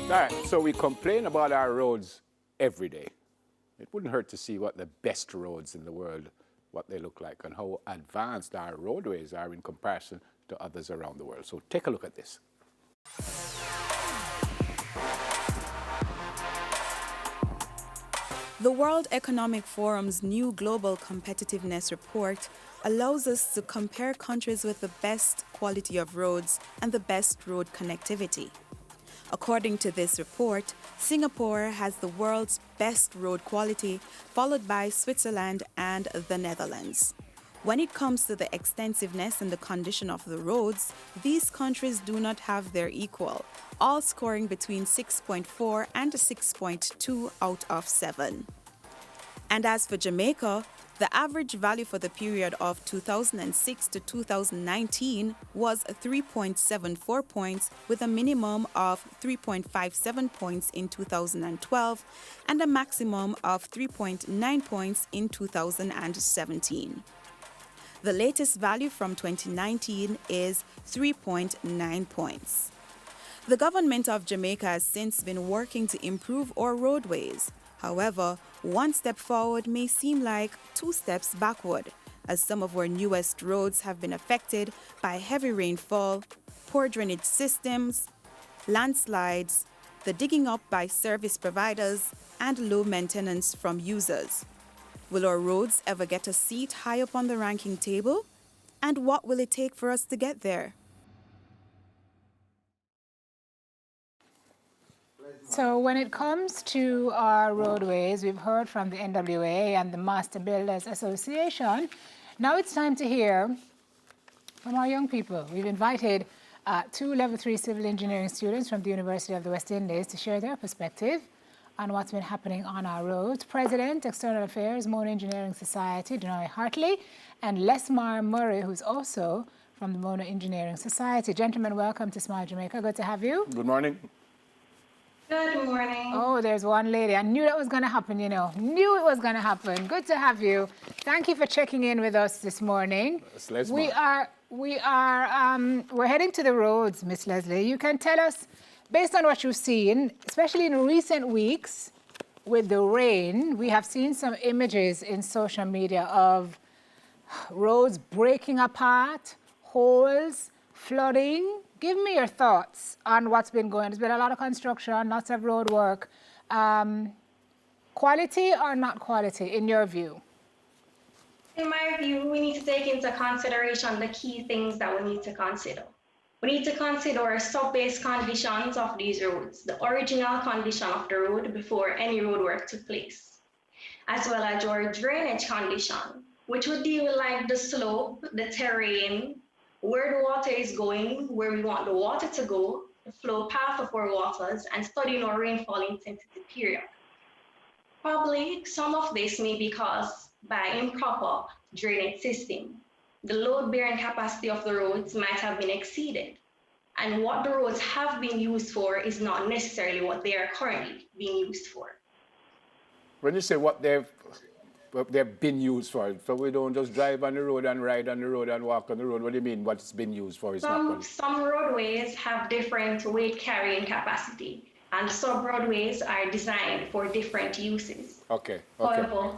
All right, so we complain about our roads every day. It wouldn't hurt to see what the best roads in the world, what they look like, and how advanced our roadways are in comparison to others around the world. So take a look at this. The World Economic Forum's new Global Competitiveness Report allows us to compare countries with the best quality of roads and the best road connectivity. According to this report, Singapore has the world's best road quality, followed by Switzerland and the Netherlands. When it comes to the extensiveness and the condition of the roads, these countries do not have their equal, all scoring between 6.4 and 6.2 out of 7. And as for Jamaica, the average value for the period of 2006 to 2019 was 3.74 points, with a minimum of 3.57 points in 2012 and a maximum of 3.9 points in 2017. The latest value from 2019 is 3.9 points. The government of Jamaica has since been working to improve our roadways. However, one step forward may seem like 2 steps backward, as some of our newest roads have been affected by heavy rainfall, poor drainage systems, landslides, the digging up by service providers, and low maintenance from users. Will our roads ever get a seat high up on the ranking table? And what will it take for us to get there? So when it comes to our roadways, we've heard from the NWA and the Master Builders Association. Now it's time to hear from our young people. We've invited 2 Level 3 civil engineering students from the University of the West Indies to share their perspective on what's been happening on our roads. President, External Affairs, Mona Engineering Society, Denoy Hartley, and Lesmar Murray, who's also from the Mona Engineering Society. Gentlemen, welcome to Smile Jamaica. Good to have you. Good morning. Good morning. Oh, there's one lady. I knew that was going to happen, you know. Knew it was going to happen. Good to have you. Thank you for checking in with us this morning. We're heading to the roads, Miss Leslie. You can tell us, based on what you've seen, especially in recent weeks with the rain, we have seen some images in social media of roads breaking apart, holes, flooding. Give me your thoughts on what's been going on. There's been a lot of construction, lots of road work. Quality or not quality, in your view? In my view, we need to take into consideration the key things that we need to consider. We need to consider sub-base conditions of these roads, the original condition of the road before any road work took place, as well as your drainage condition, which would deal with like the slope, the terrain, where the water is going, where we want the water to go, the flow path of our waters, and studying our rainfall intensity period. Probably some of this may be caused by improper drainage system. The load-bearing capacity of the roads might have been exceeded, and what the roads have been used for is not necessarily what they are currently being used for. When you say what they've been used for, so we don't just drive on the road and ride on the road and walk on the road. What do you mean what it's been used for? Some roadways have different weight carrying capacity, and sub-roadways are designed for different uses. Okay. However,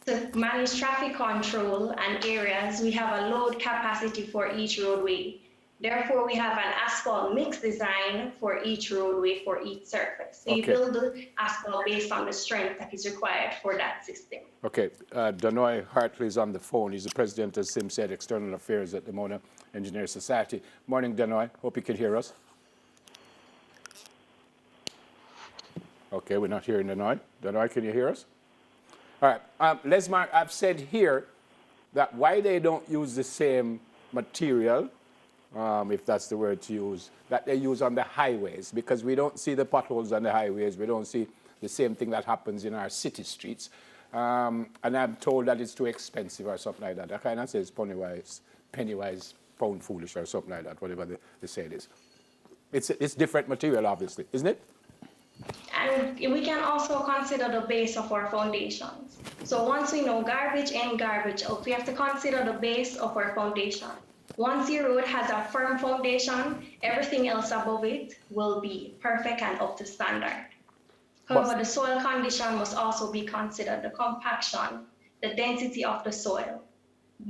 to manage traffic control and areas, we have a load capacity for each roadway. Therefore, we have an asphalt mix design for each roadway, for each surface. So you build the asphalt based on the strength that is required for that system. Okay, Denoy Hartley is on the phone. He's the president of SIMSED External Affairs at the Mona Engineering Society. Morning, Denoy. Hope you can hear us. Okay, we're not hearing Denoy. Denoy, can you hear us? All right, Lesmar, I've said here that why they don't use the same material, if that's the word to use, that they use on the highways, because we don't see the potholes on the highways. We don't see the same thing that happens in our city streets. And I'm told that it's too expensive or something like that. I kind of say it's penny-wise, pound foolish or something like that, whatever they say it is. It's different material, obviously, isn't it? And we can also consider the base of our foundations. So once we know garbage in, garbage out, we have to consider the base of our foundation. Once your road has a firm foundation, everything else above it will be perfect and up to standard. However, the soil condition must also be considered, the compaction, the density of the soil.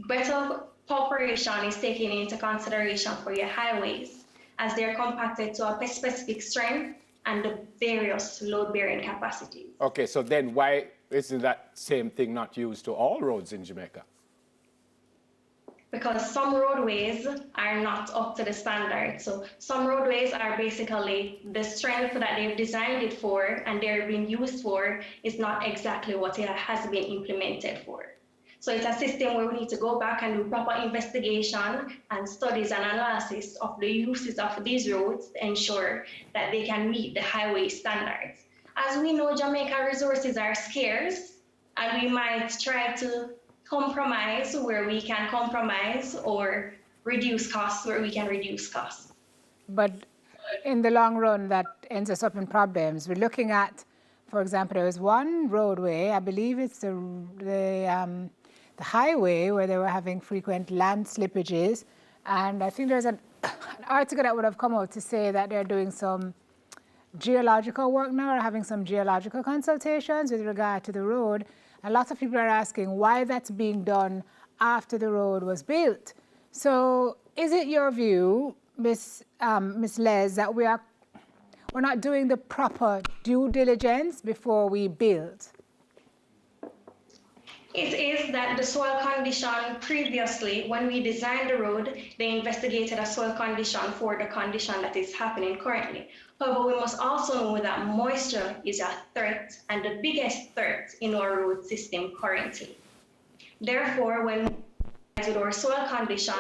Better preparation is taken into consideration for your highways as they're compacted to a specific strength and the various load-bearing capacities. Okay, so then why isn't that same thing not used to all roads in Jamaica? Because some roadways are not up to the standard. So some roadways are basically the strength that they've designed it for and they're being used for is not exactly what it has been implemented for. So it's a system where we need to go back and do proper investigation and studies and analysis of the uses of these roads to ensure that they can meet the highway standards. As we know, Jamaica resources are scarce and we might try to compromise where we can compromise or reduce costs where we can reduce costs. But in the long run, that ends us up in problems. We're looking at, for example, there was one roadway, I believe it's the highway where they were having frequent land slippages. And I think there's an article that would have come out to say that they're doing some geological work now or having some geological consultations with regard to the road. And lots of people are asking why that's being done after the road was built. So is it your view, Miss Les, that we're not doing the proper due diligence before we build? It is that the soil condition previously, when we designed the road, they investigated a soil condition for the condition that is happening currently. However, we must also know that moisture is a threat and the biggest threat in our road system currently. Therefore, when with our soil condition,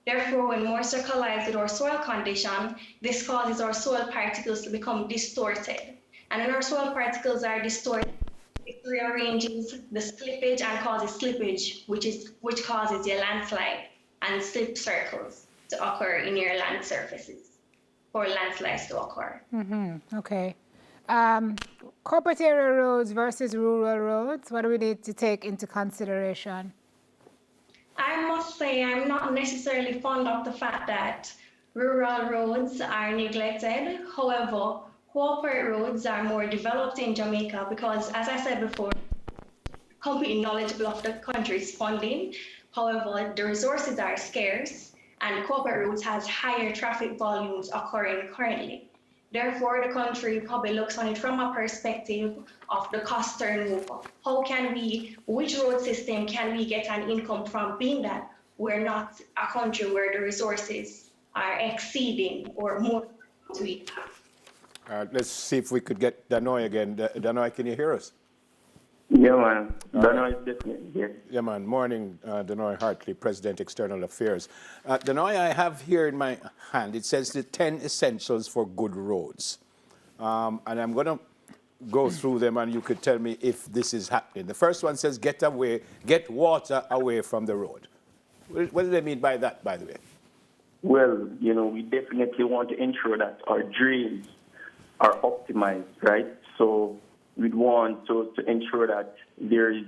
when moisture collides with our soil condition, this causes our soil particles to become distorted. And when our soil particles are distorted, it rearranges the slippage and causes slippage, which causes your landslide and slip circles to occur in your land surfaces, or landslides to occur. Okay. Corporate area roads versus rural roads, what do we need to take into consideration? I must say I'm not necessarily fond of the fact that rural roads are neglected. However, corporate roads are more developed in Jamaica because, as I said before, completely knowledgeable of the country's funding. However, the resources are scarce and corporate roads has higher traffic volumes occurring currently. Therefore, the country probably looks on it from a perspective of the cost turnover. Which road system can we get an income from, being that we're not a country where the resources are exceeding or more to it? Let's see if we could get Danoy again. Danoy, can you hear us? Yeah, man. Danoy is definitely here. Yeah, man. Morning, Danoy Hartley, President, External Affairs. Danoy, I have here in my hand, it says the 10 essentials for good roads. And I'm going to go through them and you could tell me if this is happening. The first one says get water away from the road. What do they mean by that, by the way? Well, we definitely want to ensure that our drains are optimized, right? So we'd want to ensure that there's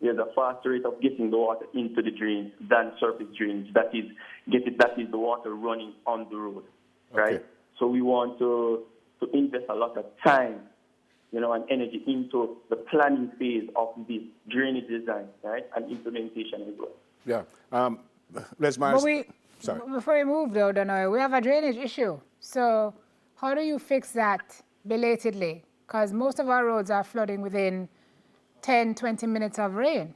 a faster rate of getting the water into the drains than surface drains. That is the water running on the road, right? Okay. So we want to invest a lot of time, and energy into the planning phase of this drainage design, right, and implementation as well. Yeah. Les Mars. Sorry. Before we move though, Danoy, we have a drainage issue. So how do you fix that belatedly? Because most of our roads are flooding within 10, 20 minutes of rain.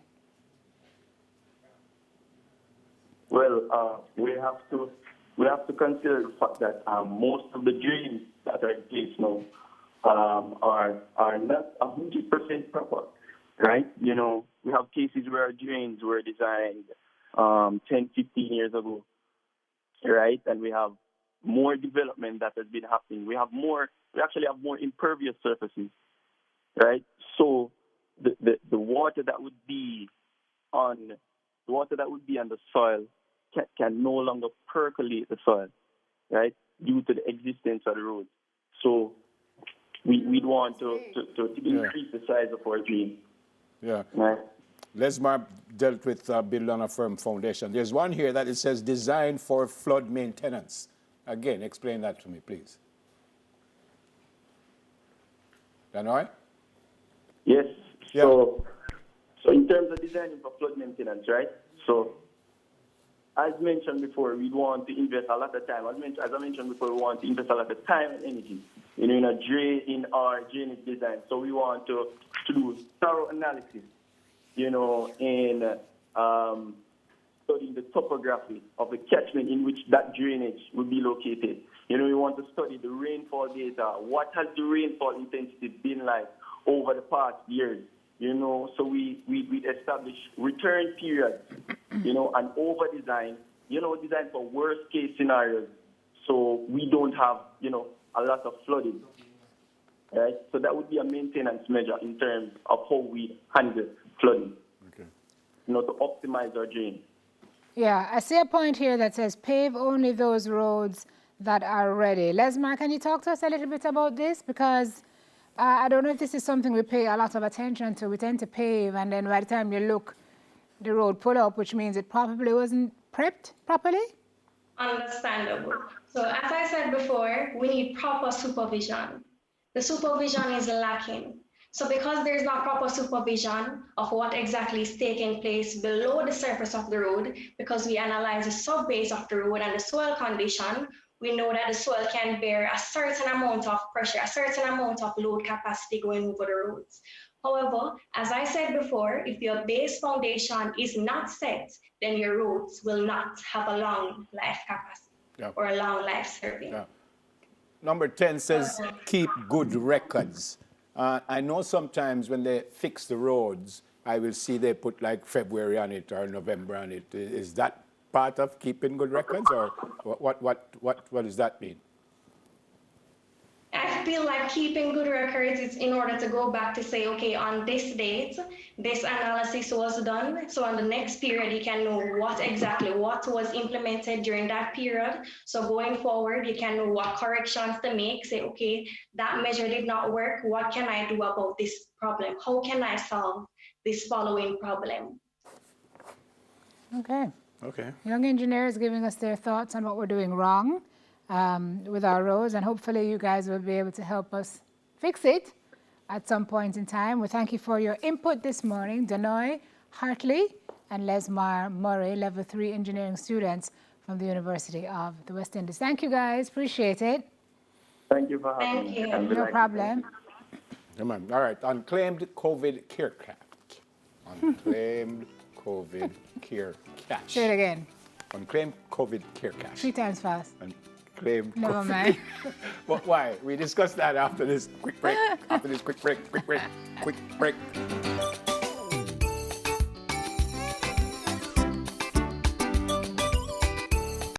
Well, we have to consider the fact that most of the drains that are in place now are not 100% proper, right? We have cases where our drains were designed 10, 15 years ago, right? And we have more development that has been happening. We actually have more impervious surfaces, right? So the water that would be on the soil can no longer percolate the soil, right? Due to the existence of the road. So we'd want to increase the size of our drain. Yeah. Right? Lesmar dealt with build on a firm foundation. There's one here that it says designed for flood maintenance. Again, explain that to me, please. Danoy? Yes. Yeah. So in terms of designing for flood maintenance, right? So as mentioned before, we want to invest a lot of time. As I mentioned before, we want to invest a lot of time and energy in our drainage design. So we want to do thorough analysis, in studying the topography of the catchment in which that drainage will be located. We want to study the rainfall data. What has the rainfall intensity been like over the past years? So we establish return periods, and over design, design for worst case scenarios. So we don't have, a lot of flooding, right? So that would be a maintenance measure in terms of how we handle flooding, okay. To optimize our drain. Yeah, I see a point here that says pave only those roads that are ready. Lesmar, can you talk to us a little bit about this? Because I don't know if this is something we pay a lot of attention to. We tend to pave, and then by the time you look, the road pull up, which means it probably wasn't prepped properly? Understandable. So as I said before, we need proper supervision. The supervision is lacking. So because there's not proper supervision of what exactly is taking place below the surface of the road, because we analyze the subbase of the road and the soil condition, we know that the soil can bear a certain amount of pressure, a certain amount of load capacity going over the roads. However, as I said before, if your base foundation is not set, then your roads will not have a long life capacity or a long life serving. Yeah. Number 10 says keep good records. I know sometimes when they fix the roads, I will see they put like February on it or November on it. Is that part of keeping good records, or what does that mean? I feel like keeping good records is in order to go back to say, okay, on this date, this analysis was done. So on the next period, you can know what was implemented during that period. So going forward, you can know what corrections to make. Say, okay, that measure did not work. What can I do about this problem? How can I solve this following problem? Okay. Okay. Young engineers giving us their thoughts on what we're doing wrong with our roads, and hopefully you guys will be able to help us fix it at some point in time. We thank you for your input this morning, Danoy Hartley and Lesmar Murray, Level 3 engineering students from the University of the West Indies. Thank you guys, appreciate it. Thank you for having me. No problem. Come on. All right, unclaimed COVID care cache. Unclaimed COVID care cache. Say it again. Unclaimed COVID care cache. 3 times fast. Unclaimed Never COVID. mind. But why? We discuss that after this quick break. Quick break.